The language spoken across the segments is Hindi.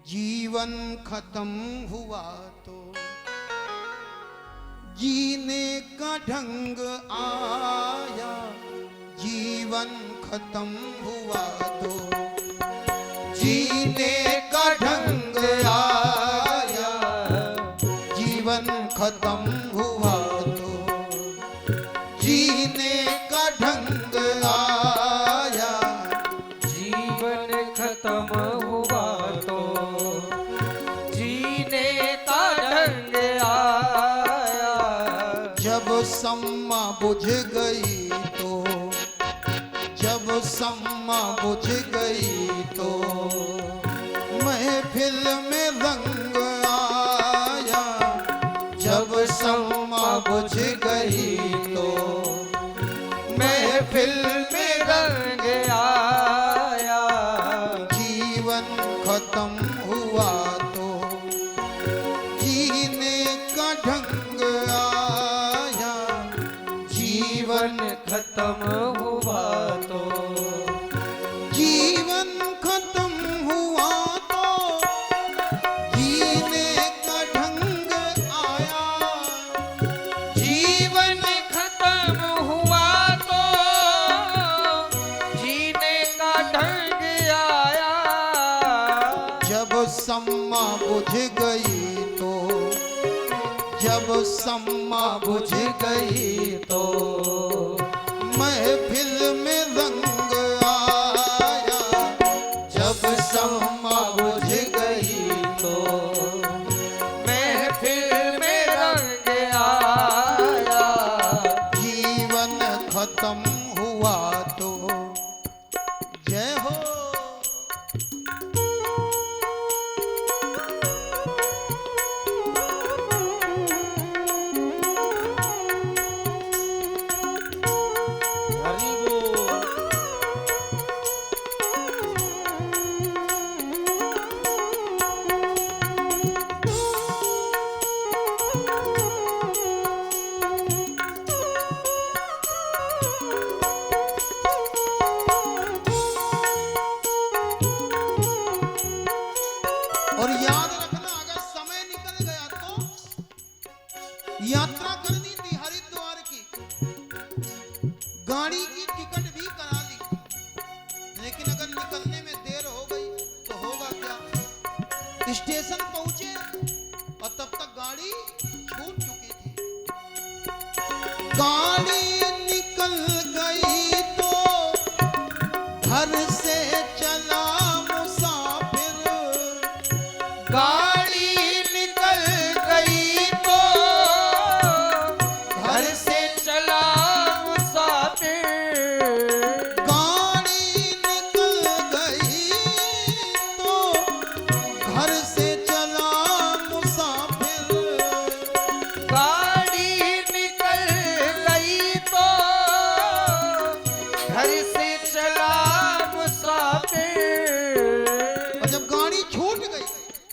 जीवन खत्म हुआ तो जीने का ढंग आया, जीवन खत्म हुआ तो जीने का ढंग आया, जीवन खत्म हुआ तो जीने का ढंग आया, जीवन खत्म हुआ तो जीने का ढंग आया। जब सम्मा बुझ गई तो, जब सम्मा बुझ गई तो महफिल में रंग आया, जब सम्मा बुझ गई तो महफिल में रंग आया, जीवन खत्म हुआ तो जीने का ढंग आया, जीवन खत्म हुआ तो जीवन खत्म हुआ तो जीने का ढंग आया, जीवन खत्म हुआ तो जीने का ढंग आया। जब सम्मा बुझ गई तो, जब सम्मा बुझ गई तो महफिल में रंग आया, जब सम्मा बुझ गई तो महफिल में रंग आया। जीवन खत्म हुआ तो जय हो। हरि बोल। और याद रखना, अगर समय निकल गया तो यात्रा करनी थी हरिद्वार की, गाड़ी की टिकट भी करा ली, लेकिन अगर निकलने में देर हो गई तो होगा क्या? स्टेशन पहुंचे और तब तक गाड़ी छूट चुकी थी। गाड़ी निकल गई तो घर से चला मुसाफिर, गाड़ी निकल गई तो घर से चला मुसाफिर, गाड़ी निकल गई तो घर से चला मुसाफिर, गाड़ी निकल गई तो घर से चला मुसाफिर। और जब गाड़ी छूट गई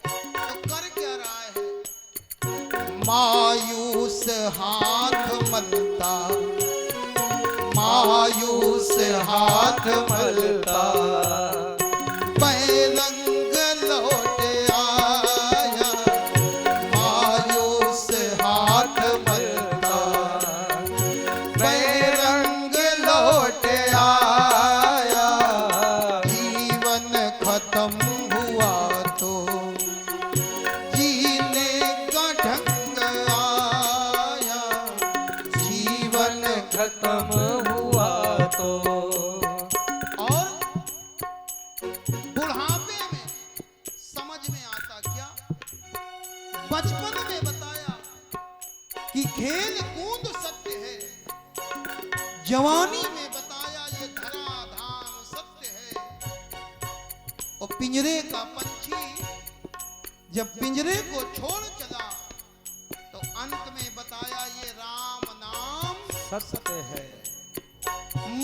तो कर क्या रहा है? मायूस हाथ मलता, मायूस हाथ मलता बैरंग लौट आया, मायूस हाथ मलता बैरंग लौट आया, जीवन खत्म हुआ तो जीने का ढंग आया, जीवन खत्म हुआ तो और बुढ़ापे में समझ में आता क्या? बचपन में बताया कि खेल कूद सत्य है, जवानी में बताया ये धराधाम सत्य है, और पिंजरे का पंछी जब पिंजरे को छोड़ चला तो अंत में बताया ये राम नाम सत्य है।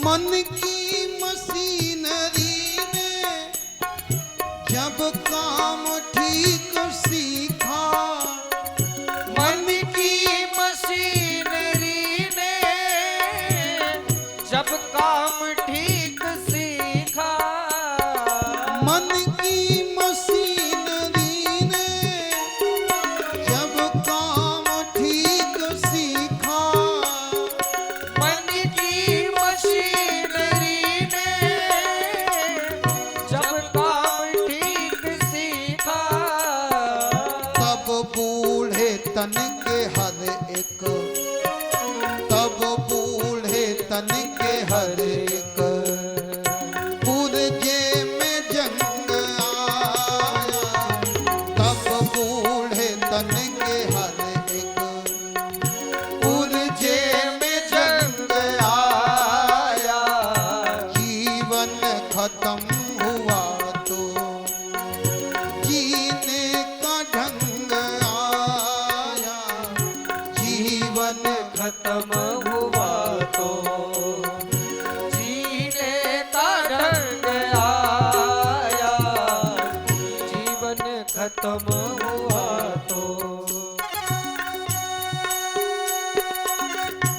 मन की मशीनरी ने जब काम ठीक सीखा, मन की मशीनरी ने जब काम ठीक सीखा, मन की मशीनरी तन के हर एक, तब बूढ़े तन के हर एक, पुरजे में जंग आया, तब बूढ़े तन के हर एक, पुरजे में जंग आया, जीवन खत्म हुआ तो जीने का ढंग आया, जीवन खत्म हुआ तो जीने का ढंग आया, जीवन खत्म हुआ तो।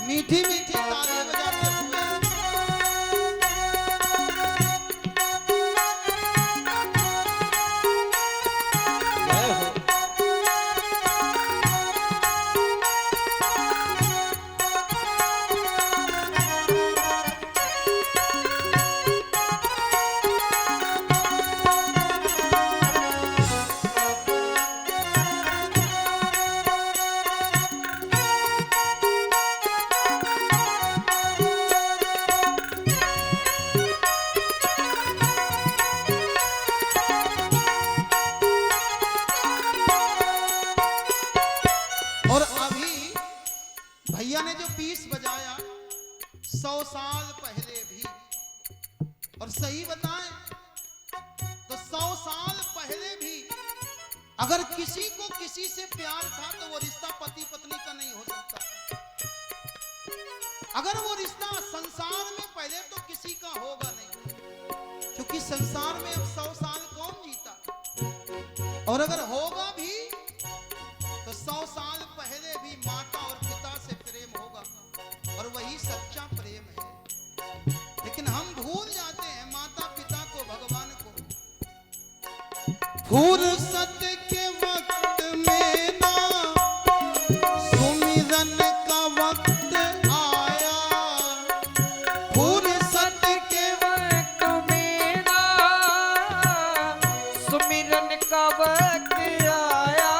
मीठी मीठी ताली बजाते हुए जय हो। और अभी भैया ने जो पीस बजाया 100 साल पहले भी, और सही बताएं तो 100 साल पहले भी अगर किसी को किसी से प्यार था तो वो रिश्ता पति पत्नी का नहीं हो सकता। अगर वो रिश्ता संसार में पहले तो किसी का होगा नहीं, क्योंकि संसार में अब 100 साल कौन जीता। और अगर होगा भी तो 100 साल पहले भी माता और पिता से प्रेम होगा, और वही सच्चा प्रेम है। लेकिन हम भूल जाते हैं माता पिता को, भगवान को। फुर्सत के वक्त में ना सुमिरन का वक्त आया, फुर्सत के वक्त में ना सुमिरन का वक्त आया,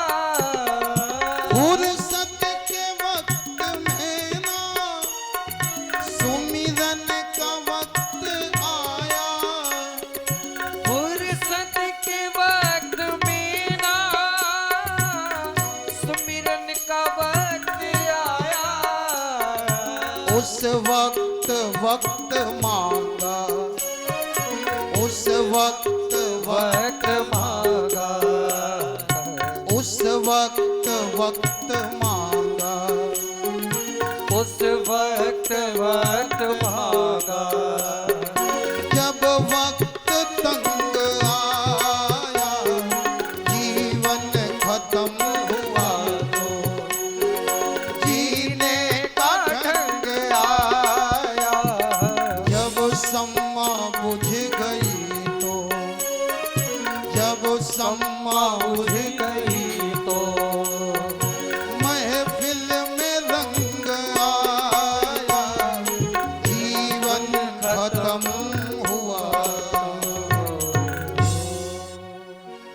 फुर्सत के वक्त में ना सुमिरन का वक्त आया, फुर्सत के वक्त में ना सुमिरन का वक्त आया, उस वक्त वक्त मांगा, उस वक्त वक्त मांगा, उस वक्त वक्त मांगा, उस वक्त वक्त मांगा, जब वक्त तंग आया, जीवन खत्म हुआ तो जीने का ढंग आया, जब सम्मा बुझ गई तो, जब सम्मा बुझ गई